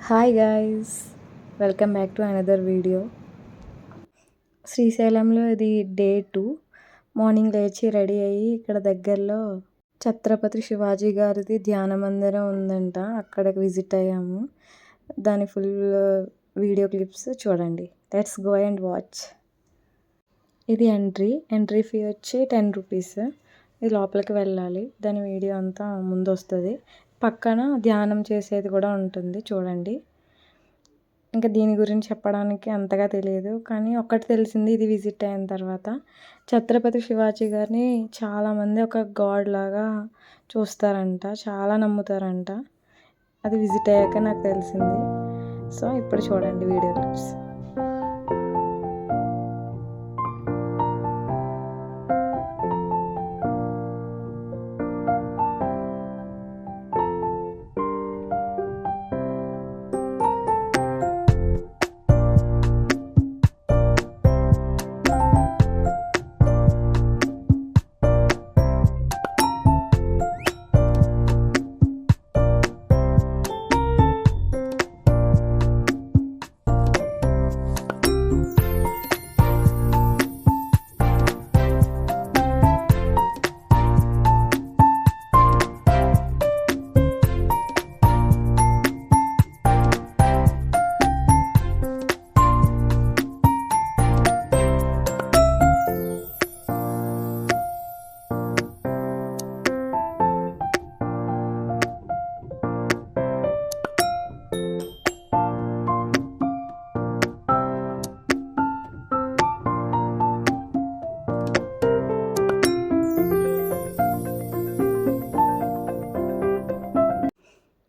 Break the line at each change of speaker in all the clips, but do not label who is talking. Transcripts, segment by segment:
Hi guys, welcome back to another video. శ్రీశైలంలో ఇది day 2. Morning లేచి రెడీ అయ్యి ఇక్కడ దగ్గరలో ఛత్రపతి శివాజీ గారిది ధ్యాన మందిరం ఉందంట, అక్కడికి విజిట్ అయ్యాము. దాని ఫుల్ వీడియో క్లిప్స్ చూడండి. Let's go and watch. ఇది ఎంట్రీ ఫీ వచ్చి 10 రూపీస్. ఇది లోపలికి వెళ్ళాలి. దాని వీడియో అంతా ముందు వస్తుంది. పక్కన ధ్యానం చేసేది కూడా ఉంటుంది, చూడండి. ఇంకా దీని గురించి చెప్పడానికి అంతగా తెలియదు, కానీ ఒక్కటి తెలిసింది ఇది విజిట్ అయిన తర్వాత. ఛత్రపతి శివాజీ గారిని చాలామంది ఒక గాడ్ లాగా చూస్తారంట, చాలా నమ్ముతారంట. అది విజిట్ అయ్యాక నాకు తెలిసింది. సో ఇప్పుడు చూడండి వీడియో క్లిప్స్.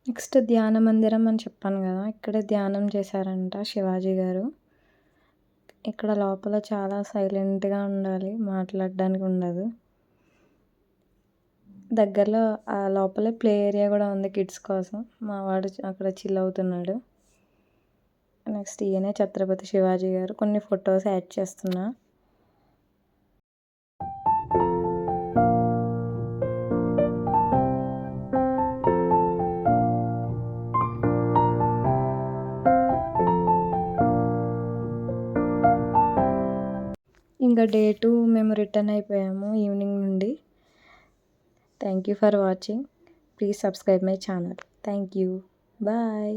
నెక్స్ట్ ధ్యాన మందిరం అని చెప్పాను కదా, ఇక్కడే ధ్యానం చేశారంట శివాజీ గారు. ఇక్కడ లోపల చాలా సైలెంట్గా ఉండాలి, మాట్లాడడానికి ఉండదు. దగ్గరలో ఆ లోపలే ప్లే ఏరియా కూడా ఉంది కిడ్స్ కోసం. మా వాడు అక్కడ చిల్ అవుతున్నాడు. నెక్స్ట్ ఈయనే ఛత్రపతి శివాజీ గారు. కొన్ని ఫొటోస్ యాడ్ చేస్తున్నా. ఇంకా డే 2 మేము రిటర్న్ అయిపోయాము ఈవినింగ్ నుండి. Thank you for watching. Please subscribe my channel. Thank you. Bye.